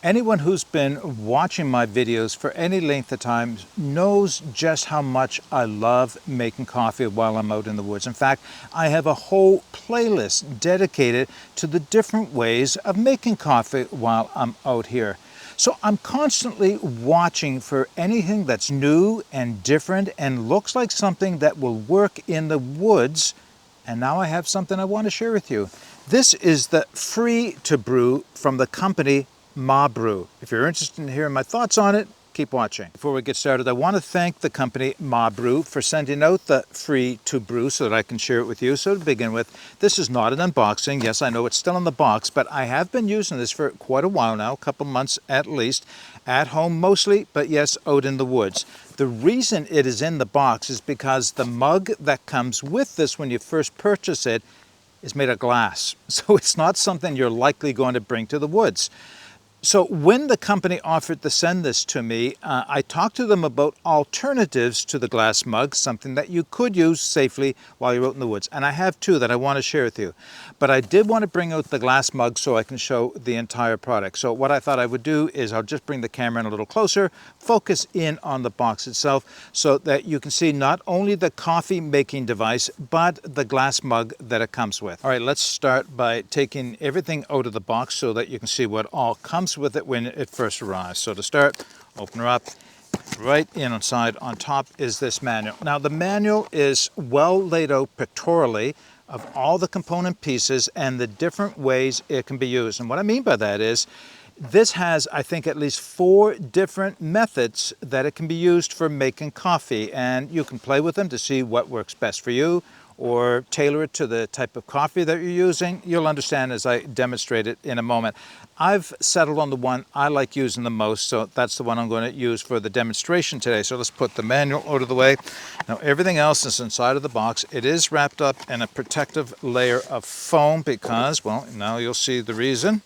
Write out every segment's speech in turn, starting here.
Anyone who's been watching my videos for any length of time knows just how much I love making coffee while I'm out in the woods. In fact, I have a whole playlist dedicated to the different ways of making coffee while I'm out here. So I'm constantly watching for anything that's new and different and looks like something that will work in the woods. And now I have something I want to share with you. This is the Free2BRU from the company MaBRU. If you're interested in hearing my thoughts on it, keep watching. Before we get started, I want to thank the company MaBRU for sending out the Free2BRU so that I can share it with you. So to begin with, this is not an unboxing. Yes, I know it's still in the box, but I have been using this for quite a while now, a couple months at least, at home mostly, but yes, out in the woods. The reason it is in the box is because the mug that comes with this when you first purchase it is made of glass. So it's not something you're likely going to bring to the woods. So when the company offered to send this to me, I talked to them about alternatives to the glass mug, something that you could use safely while you're out in the woods. And I have two that I want to share with you. But I did want to bring out the glass mug so I can show the entire product. So what I thought I would do is I'll just bring the camera in a little closer, focus in on the box itself so that you can see not only the coffee making device, but the glass mug that it comes with. All right, let's start by taking everything out of the box so that you can see what all comes with it when it first arrives. So to start, open her up. Right inside on top is this manual. Now the manual is well laid out pictorially of all the component pieces and the different ways it can be used. And what I mean by that is this has, I think, at least 4 different methods that it can be used for making coffee, and you can play with them to see what works best for you or tailor it to the type of coffee that you're using. You'll understand as I demonstrate it in a moment. I've settled on the one I like using the most, so that's the one I'm going to use for the demonstration today. So let's put the manual out of the way. Now everything else is inside of the box. It is wrapped up in a protective layer of foam because, well, now you'll see the reason.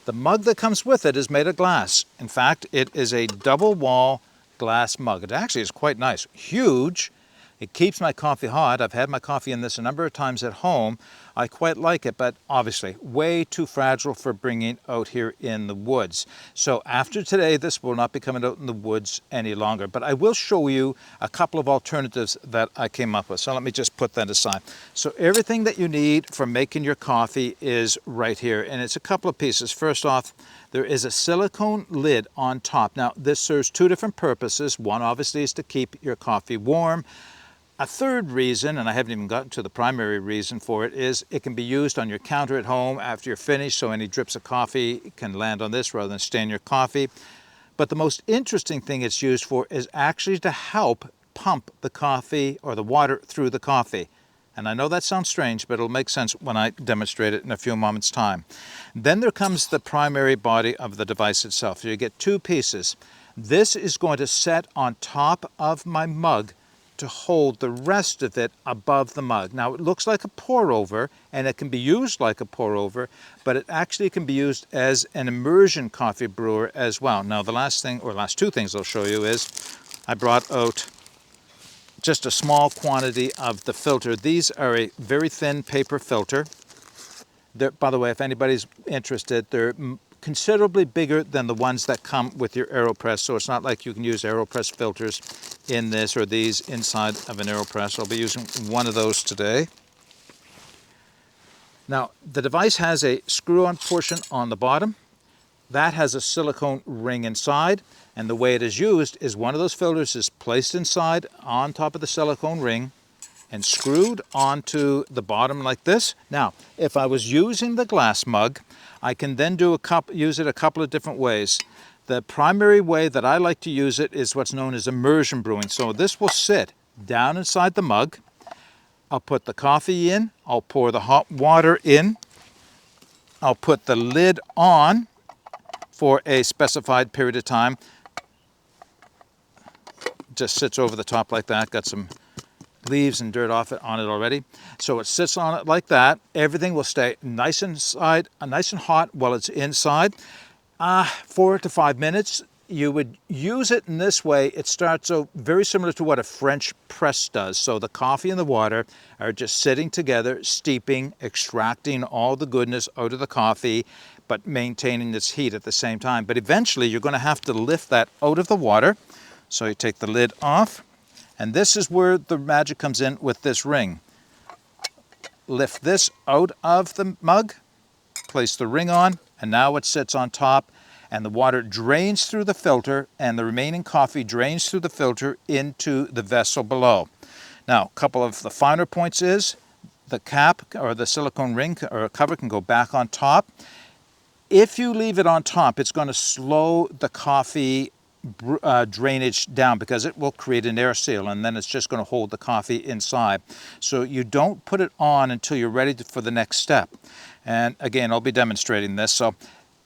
The mug that comes with it is made of glass. In fact, it is a double wall glass mug. It actually is quite nice, huge. It keeps my coffee hot. I've had my coffee in this a number of times at home. I quite like it, but obviously way too fragile for bringing out here in the woods. So after today, this will not be coming out in the woods any longer, but I will show you a couple of alternatives that I came up with. So let me just put that aside. So everything that you need for making your coffee is right here, and it's a couple of pieces. First off, there is a silicone lid on top. Now, this serves 2 different purposes. One obviously is to keep your coffee warm. A third reason, and I haven't even gotten to the primary reason for it, is it can be used on your counter at home after you're finished, so any drips of coffee can land on this rather than stain your coffee. But the most interesting thing it's used for is actually to help pump the coffee or the water through the coffee. And I know that sounds strange, but it'll make sense when I demonstrate it in a few moments' time. Then there comes the primary body of the device itself. So you get 2 pieces. This is going to set on top of my mug to hold the rest of it above the mug. Now it looks like a pour over, and it can be used like a pour over, but it actually can be used as an immersion coffee brewer as well. Now the last 2 things I'll show you is I brought out just a small quantity of the filter. These are a very thin paper filter. By the way, if anybody's interested, they're considerably bigger than the ones that come with your AeroPress, so it's not like you can use AeroPress filters in this or these inside of an AeroPress. I'll be using one of those today. Now, the device has a screw-on portion on the bottom. That has a silicone ring inside, and the way it is used is one of those filters is placed inside on top of the silicone ring and screwed onto the bottom like this. Now, if I was using the glass mug, I can then use it a couple of different ways. The primary way that I like to use it is what's known as immersion brewing. So this will sit down inside the mug. I'll put the coffee in, I'll pour the hot water in, I'll put the lid on for a specified period of time. Just sits over the top like that, got some leaves and dirt on it already. So it sits on it like that. Everything will stay nice and hot while it's inside. 4 to 5 minutes. you would use it in this way. It starts so very similar to what a French press does. So the coffee and the water are just sitting together, steeping, extracting all the goodness out of the coffee, but maintaining its heat at the same time. But eventually you're going to have to lift that out of the water. So you take the lid off, and this is where the magic comes in with this ring. Lift this out of the mug, place the ring on, and now it sits on top, and the water drains through the filter, and the remaining coffee drains through the filter into the vessel below. Now, a couple of the finer points is the cap or the silicone ring or cover can go back on top. If you leave it on top, it's going to slow the coffee drainage down because it will create an air seal, and then it's just going to hold the coffee inside. So you don't put it on until you're ready for the next step. And again, I'll be demonstrating this. So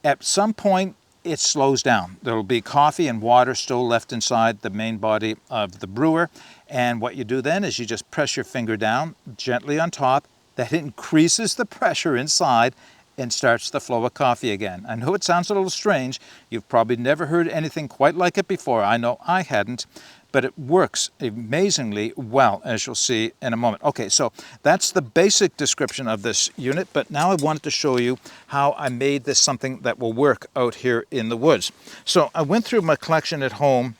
at some point, it slows down. There'll be coffee and water still left inside the main body of the brewer. And what you do then is you just press your finger down gently on top. That increases the pressure inside and starts the flow of coffee again. I know it sounds a little strange. You've probably never heard anything quite like it before. I know I hadn't, but it works amazingly well, as you'll see in a moment. Okay, so that's the basic description of this unit, but now I wanted to show you how I made this something that will work out here in the woods. So I went through my collection at home,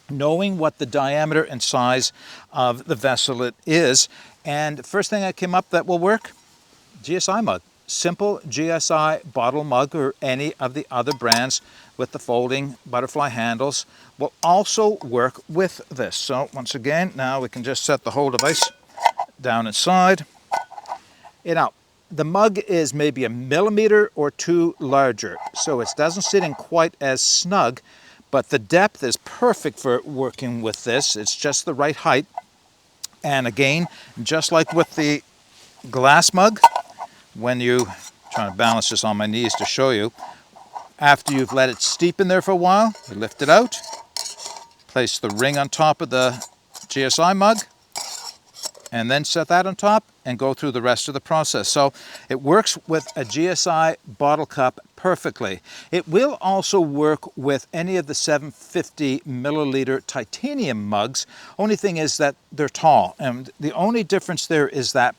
knowing what the diameter and size of the vessel it is, and the first thing I came up that will work, GSI mug. Simple GSI bottle mug or any of the other brands with the folding butterfly handles will also work with this. So once again, now we can just set the whole device down inside. Now, the mug is maybe 1 millimeter or 2 larger, so it doesn't sit in quite as snug, but the depth is perfect for working with this. It's just the right height. And again, just like with the glass mug, when you, trying to balance this on my knees to show you, after you've let it steep in there for a while, you lift it out, place the ring on top of the GSI mug, and then set that on top and go through the rest of the process. So it works with a GSI bottle cup perfectly. It will also work with any of the 750 milliliter titanium mugs. Only thing is that they're tall, and the only difference there is that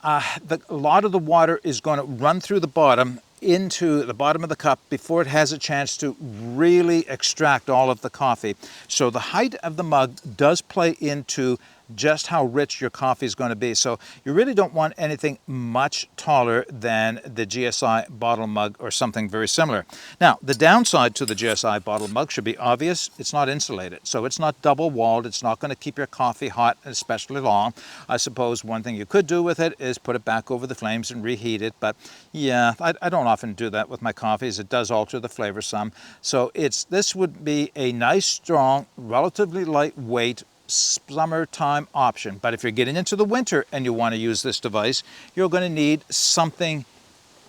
a lot of the water is going to run through the bottom into the bottom of the cup before it has a chance to really extract all of the coffee. So the height of the mug does play into just how rich your coffee is going to be. So you really don't want anything much taller than the GSI bottle mug or something very similar. Now, the downside to the GSI bottle mug should be obvious. It's not insulated. So it's not double walled. It's not going to keep your coffee hot, especially long. I suppose one thing you could do with it is put it back over the flames and reheat it. But yeah, I don't often do that with my coffees. It does alter the flavor some. So this would be a nice, strong, relatively lightweight summertime option. But if you're getting into the winter and you want to use this device, you're going to need something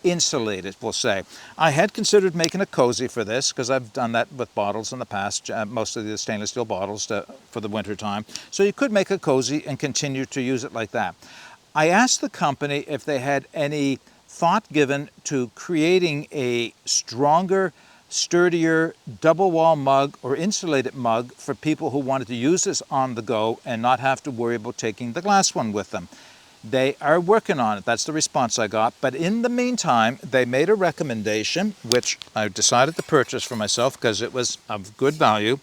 insulated, we'll say. I had considered making a cozy for this because I've done that with bottles in the past, mostly the stainless steel bottles for the winter time. So you could make a cozy and continue to use it like that. I asked the company if they had any thought given to creating a stronger, sturdier double wall mug or insulated mug for people who wanted to use this on the go and not have to worry about taking the glass one with them. They are working on it. That's the response I got. But in the meantime, they made a recommendation, which I decided to purchase for myself because it was of good value.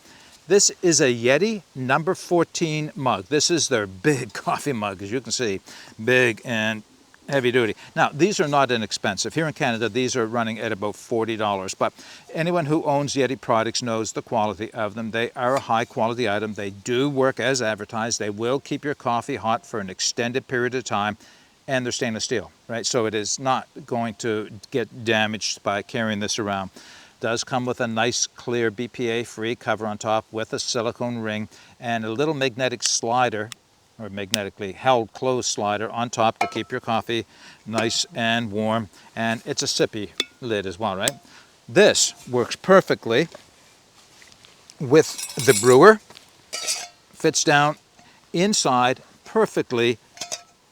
This is a Yeti number 14 mug. This is their big coffee mug, as you can see, big and heavy duty. Now, these are not inexpensive. Here in Canada, these are running at about $40, but anyone who owns Yeti products knows the quality of them. They are a high quality item. They do work as advertised. They will keep your coffee hot for an extended period of time, and they're stainless steel, right? So it is not going to get damaged by carrying this around. It does come with a nice, clear, BPA-free cover on top with a silicone ring and a little magnetic slider, or magnetically held closed slider on top to keep your coffee nice and warm. And it's a sippy lid as well, right? This works perfectly with the brewer. Fits down inside perfectly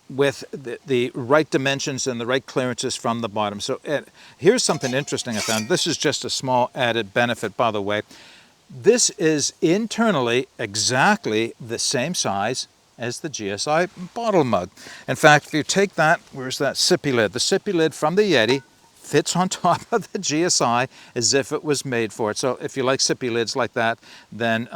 with the right dimensions and the right clearances from the bottom. So here's something interesting I found. This is just a small added benefit, by the way. This is internally exactly the same size as the GSI bottle mug. In fact, if you take that, where's that sippy lid? The sippy lid from the Yeti fits on top of the GSI as if it was made for it. So if you like sippy lids like that, then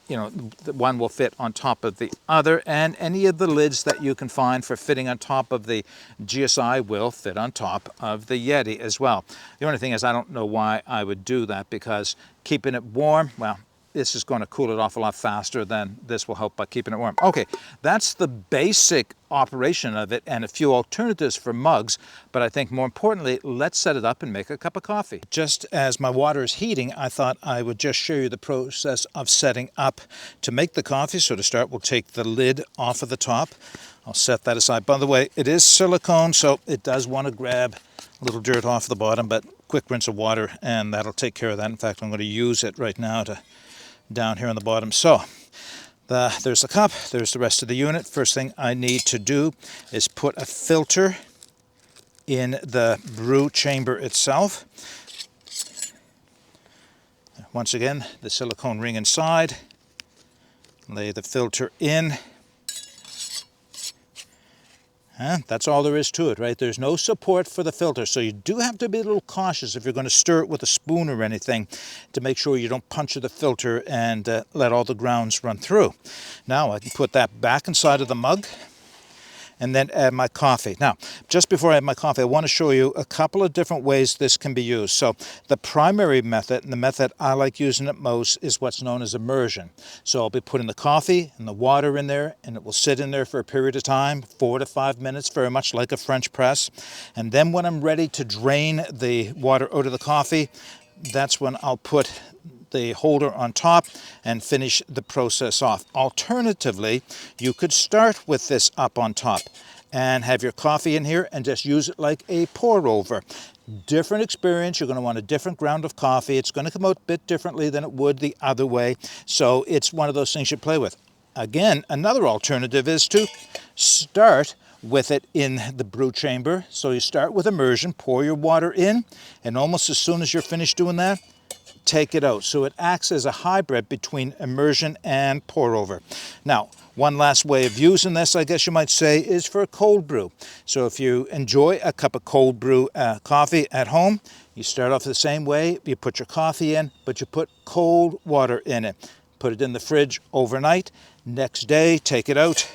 you know, the one will fit on top of the other, and any of the lids that you can find for fitting on top of the GSI will fit on top of the Yeti as well. The only thing is, I don't know why I would do that, because keeping it warm, well, this is going to cool it off a lot faster than this will help by keeping it warm. Okay, that's the basic operation of it and a few alternatives for mugs, but I think more importantly, let's set it up and make a cup of coffee. Just as my water is heating, I thought I would just show you the process of setting up to make the coffee. So to start, we'll take the lid off of the top. I'll set that aside. By the way, it is silicone, so it does want to grab a little dirt off the bottom, but quick rinse of water and that'll take care of that. In fact, I'm going to use it right now to down here on the bottom. So there's the cup, there's the rest of the unit. First thing I need to do is put a filter in the brew chamber itself. Once again, the silicone ring inside, lay the filter in. That's all there is to it, right? There's no support for the filter, so you do have to be a little cautious if you're going to stir it with a spoon or anything to make sure you don't puncture the filter and let all the grounds run through. Now I can put that back inside of the mug and then add my coffee. Now, just before I add my coffee, I want to show you a couple of different ways this can be used. So the primary method, and the method I like using it most, is what's known as immersion. So I'll be putting the coffee and the water in there, and it will sit in there for a period of time, 4 to 5 minutes, very much like a French press. And then when I'm ready to drain the water out of the coffee, that's when I'll put the holder on top and finish the process off. Alternatively, you could start with this up on top and have your coffee in here and just use it like a pour over. Different experience. You're going to want a different ground of coffee. It's going to come out a bit differently than it would the other way. So it's one of those things you play with. Again, another alternative is to start with it in the brew chamber. So you start with immersion, pour your water in, and almost as soon as you're finished doing that, take it out. So it acts as a hybrid between immersion and pour over. Now, one last way of using this, I guess you might say, is for cold brew. So if you enjoy a cup of cold brew coffee at home, you start off the same way. You put your coffee in, but you put cold water in it. Put it in the fridge overnight. Next day, take it out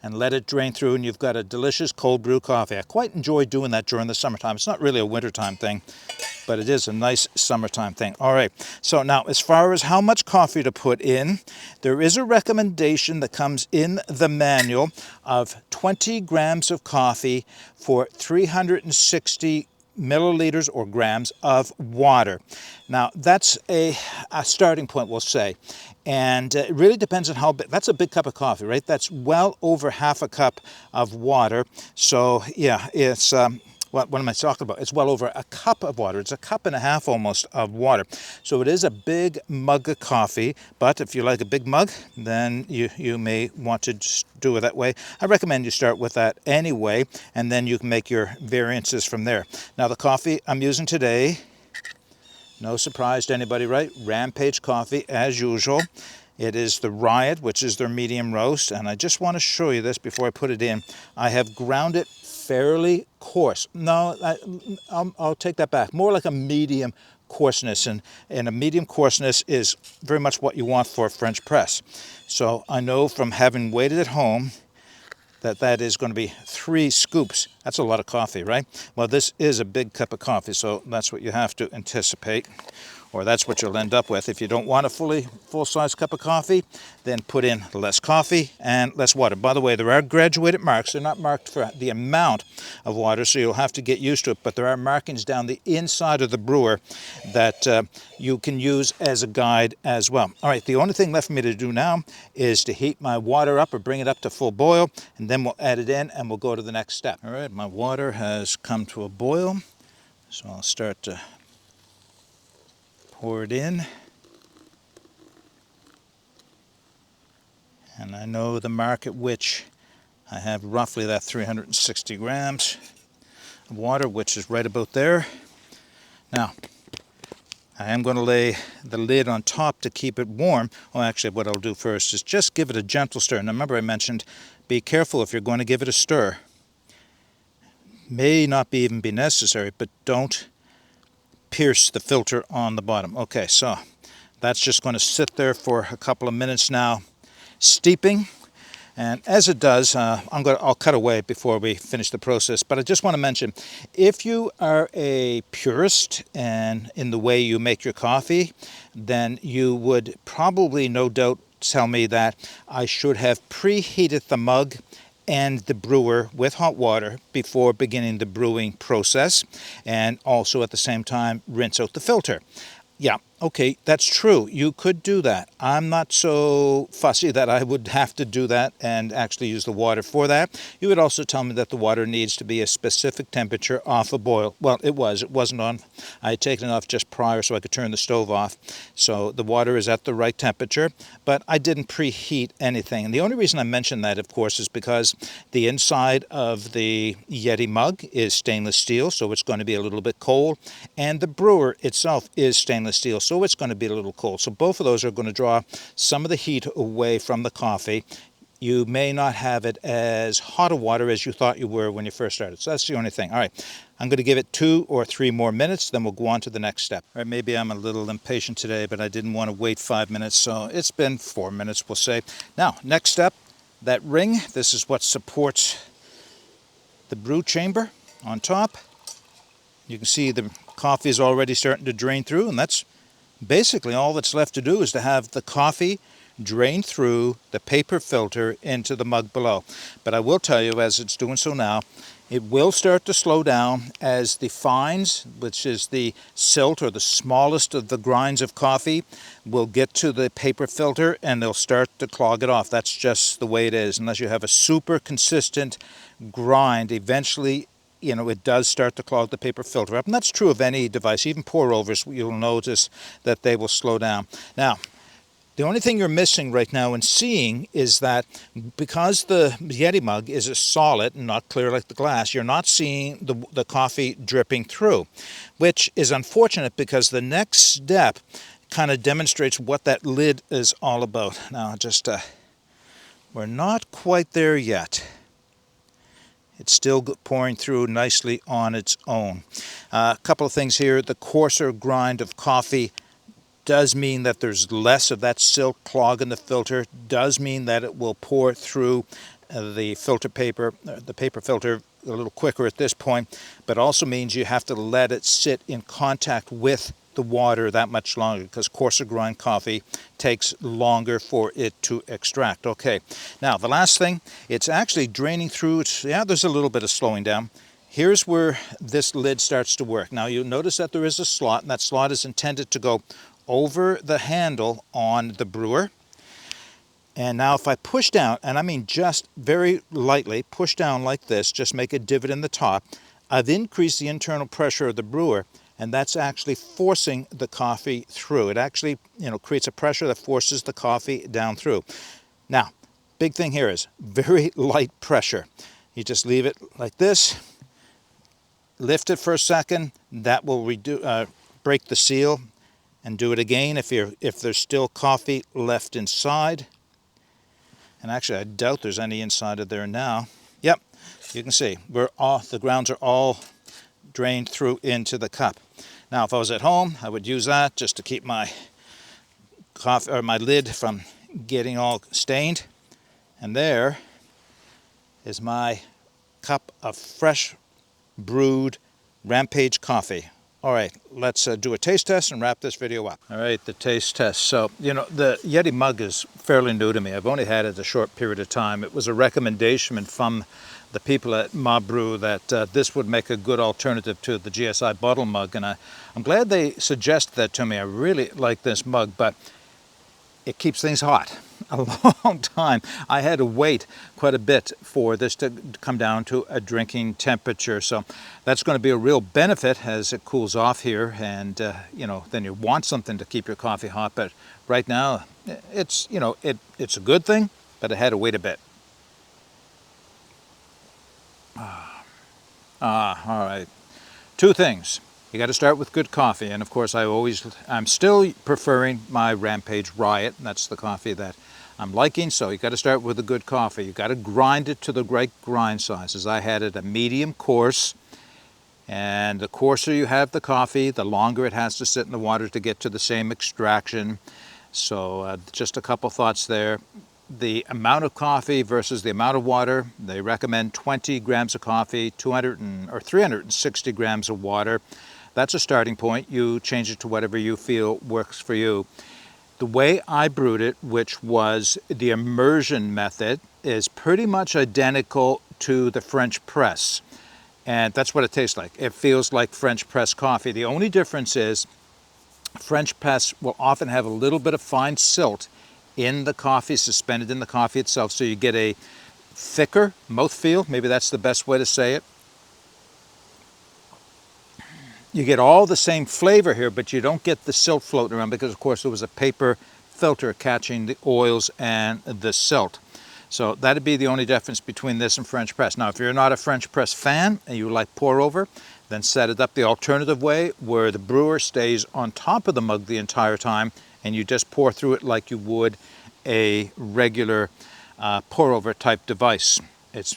and let it drain through, and you've got a delicious cold brew coffee. I quite enjoy doing that during the summertime. It's not really a wintertime thing, but it is a nice summertime thing. All right, so now as far as how much coffee to put in, there is a recommendation that comes in the manual of 20 grams of coffee for 360 milliliters or grams of water. Now that's a starting point, we'll say, and it really depends on how big. That's a big cup of coffee, right? That's well over half a cup of water. So yeah, it's what am I talking about? It's well over a cup of water. It's a cup and a half almost of water. So it is a big mug of coffee, but if you like a big mug, then you may want to just do it that way. I recommend you start with that anyway, and then you can make your variances from there. Now the coffee I'm using today, no surprise to anybody, right? Rampage coffee as usual. It is the Riot, which is their medium roast, and I just want to show you this before I put it in. I have ground it fairly coarse. No, I'll take that back. More like a medium coarseness, and a medium coarseness is very much what you want for a French press. So I know from having waited at home that is going to be 3 scoops. That's a lot of coffee, right? Well, this is a big cup of coffee, so that's what you have to anticipate, or that's what you'll end up with. If you don't want a full-size cup of coffee, then put in less coffee and less water. By the way, there are graduated marks. They're not marked for the amount of water, so you'll have to get used to it, but there are markings down the inside of the brewer that you can use as a guide as well. All right, the only thing left for me to do now is to heat my water up or bring it up to full boil, and then we'll add it in and we'll go to the next step. All right, my water has come to a boil, so I'll start to pour it in. And I know the mark at which I have roughly that 360 grams of water, which is right about there. Now, I am going to lay the lid on top to keep it warm. Oh, actually, what I'll do first is just give it a gentle stir. Now, remember I mentioned, be careful if you're going to give it a stir. May not even be necessary, but don't pierce the filter on the bottom. Okay, so that's just going to sit there for a couple of minutes now, steeping. And as it does, I'll cut away before we finish the process. But I just want to mention, if you are a purist and in the way you make your coffee, then you would probably, no doubt, tell me that I should have preheated the mug and the brewer with hot water before beginning the brewing process, and also at the same time rinse out the filter. Yeah, okay, that's true. You could do that. I'm not so fussy that I would have to do that and actually use the water for that. You would also tell me that the water needs to be a specific temperature off a boil. Well, it wasn't on. I had taken it off just prior so I could turn the stove off. So the water is at the right temperature, but I didn't preheat anything. And the only reason I mention that, of course, is because the inside of the Yeti mug is stainless steel, so it's going to be a little bit cold. And the brewer itself is stainless steel, so it's going to be a little cold. So both of those are going to draw some of the heat away from the coffee. You may not have it as hot a water as you thought you were when you first started. So that's the only thing. All right, I'm going to give it 2 or 3 more minutes, then we'll go on to the next step. All right, maybe I'm a little impatient today, but I didn't want to wait 5 minutes, so it's been 4 minutes, we'll say. Now, next step, that ring. This is what supports the brew chamber on top. You can see the coffee is already starting to drain through, and that's basically all that's left to do, is to have the coffee drain through the paper filter into the mug below. But I will tell you, as it's doing so now, it will start to slow down as the fines, which is the silt or the smallest of the grinds of coffee, will get to the paper filter and they'll start to clog it off. That's just the way it is. Unless you have a super consistent grind, eventually it does start to clog the paper filter up. And that's true of any device. Even pour-overs, you'll notice that they will slow down. Now, the only thing you're missing right now in seeing is that because the Yeti mug is a solid and not clear like the glass, you're not seeing the coffee dripping through, which is unfortunate because the next step kind of demonstrates what that lid is all about. Now, just we're not quite there yet. It's still pouring through nicely on its own. A couple of things here. The coarser grind of coffee does mean that there's less of that silt clog in the filter, does mean that it will pour through the filter paper, the paper filter, a little quicker at this point, but also means you have to let it sit in contact with the water that much longer, because coarser grind coffee takes longer for it to extract. Okay, now the last thing, it's actually draining through. There's a little bit of slowing down. Here's where this lid starts to work. Now you'll notice that there is a slot, and that slot is intended to go over the handle on the brewer. And now if I push down, and I mean just very lightly, push down like this, just make a divot in the top, I've increased the internal pressure of the brewer, and that's actually forcing the coffee through. It actually, creates a pressure that forces the coffee down through. Now, big thing here is very light pressure. You just leave it like this, lift it for a second, that will break the seal, and do it again if there's still coffee left inside. And actually, I doubt there's any inside of there now. Yep, you can see the grounds are all drained through into the cup. Now, if I was at home, I would use that just to keep my coffee or my lid from getting all stained. And there is my cup of fresh brewed Rampage coffee. All right, let's do a taste test and wrap this video up. All right, the taste test. So, the Yeti mug is fairly new to me. I've only had it a short period of time. It was a recommendation from the people at MaBRU that this would make a good alternative to the GSI bottle mug, and I'm glad they suggested that to me. I really like this mug, but it keeps things hot a long time. I had to wait quite a bit for this to come down to a drinking temperature, so that's going to be a real benefit as it cools off here, and then you want something to keep your coffee hot. But right now it's it's a good thing, but I had to wait a bit. All right, 2 things. You got to start with good coffee, and of course I'm still preferring my Rampage Riot. That's the coffee that I'm liking. So you got to start with a good coffee. You got to grind it to the right grind sizes. I had it a medium coarse, and the coarser you have the coffee, the longer it has to sit in the water to get to the same extraction. So just a couple thoughts there. The amount of coffee versus the amount of water. They recommend 20 grams of coffee, 360 grams of water. That's a starting point. You change it to whatever you feel works for you. The way I brewed it, which was the immersion method, is pretty much identical to the French press. And that's what it tastes like. It feels like French press coffee. The only difference is French press will often have a little bit of fine silt in the coffee, suspended in the coffee itself, so you get a thicker mouthfeel. Maybe that's the best way to say it. You get all the same flavor here, but you don't get the silt floating around because, of course, there was a paper filter catching the oils and the silt. So that'd be the only difference between this and French press. Now, if you're not a French press fan and you like pour over, then set it up the alternative way where the brewer stays on top of the mug the entire time and you just pour through it like you would a regular pour over type device.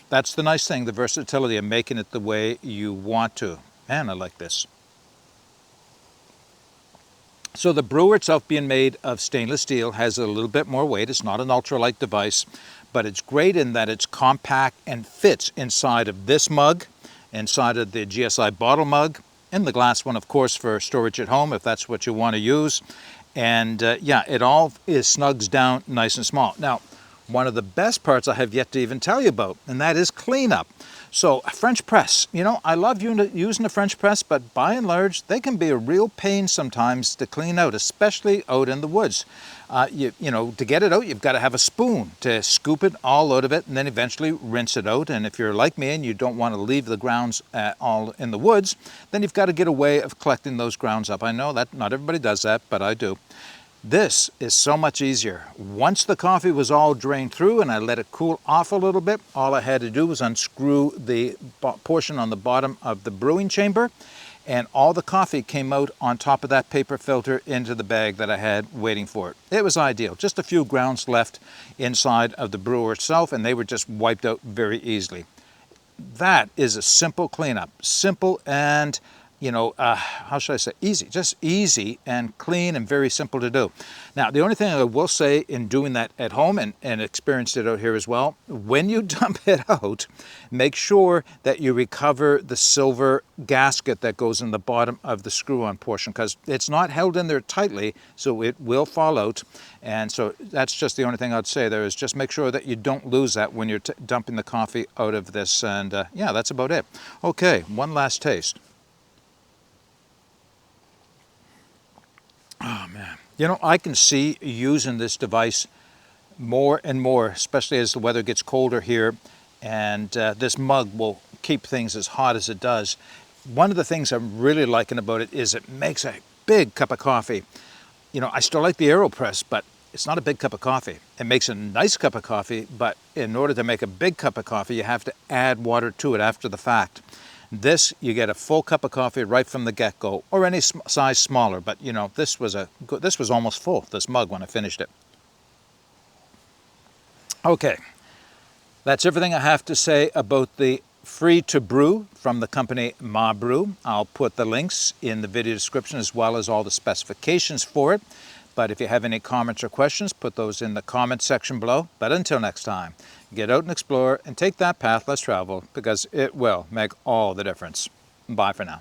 That's the nice thing, the versatility of making it the way you want to. Man, I like this. So the brewer itself, being made of stainless steel, has a little bit more weight. It's not an ultralight device, but it's great in that it's compact and fits inside of this mug, inside of the GSI bottle mug, and the glass one, of course, for storage at home if that's what you want to use. And yeah, it all snugs down nice and small. Now, one of the best parts I have yet to even tell you about, and that is cleanup. So French press, you know, I love using the French press, but by and large, they can be a real pain sometimes to clean out, especially out in the woods. You know, to get it out, you've got to have a spoon to scoop it all out of it and then eventually rinse it out. And if you're like me and you don't want to leave the grounds all in the woods, then you've got to get a way of collecting those grounds up. I know that not everybody does that, but I do. This is so much easier. Once the coffee was all drained through and I let it cool off a little bit, all I had to do was unscrew the portion on the bottom of the brewing chamber, and all the coffee came out on top of that paper filter into the bag that I had waiting for it. It was ideal. Just a few grounds left inside of the brewer itself, and they were just wiped out very easily. That is a simple cleanup. Simple and, you know, how should I say, easy. Just easy and clean and very simple to do. Now, the only thing I will say in doing that at home, and experienced it out here as well, when you dump it out, make sure that you recover the silver gasket that goes in the bottom of the screw-on portion, because it's not held in there tightly, so it will fall out. And so that's just the only thing I'd say there, is just make sure that you don't lose that when you're dumping the coffee out of this. And yeah, that's about it. Okay, one last taste. Oh man, you know, I can see using this device more and more, especially as the weather gets colder here, and this mug will keep things as hot as it does. One of the things I'm really liking about it is it makes a big cup of coffee. You know, I still like the AeroPress, but it's not a big cup of coffee. It makes a nice cup of coffee, but in order to make a big cup of coffee, you have to add water to it after the fact. This, you get a full cup of coffee right from the get-go, or any size smaller, but you know, this was almost full, this mug, when I finished it. Okay, that's everything I have to say about the Free2BRU from the company MaBRU. I'll put the links in the video description as well as all the specifications for it. But if you have any comments or questions, put those in the comment section below. But until next time, get out and explore and take that path less traveled, because it will make all the difference. Bye for now.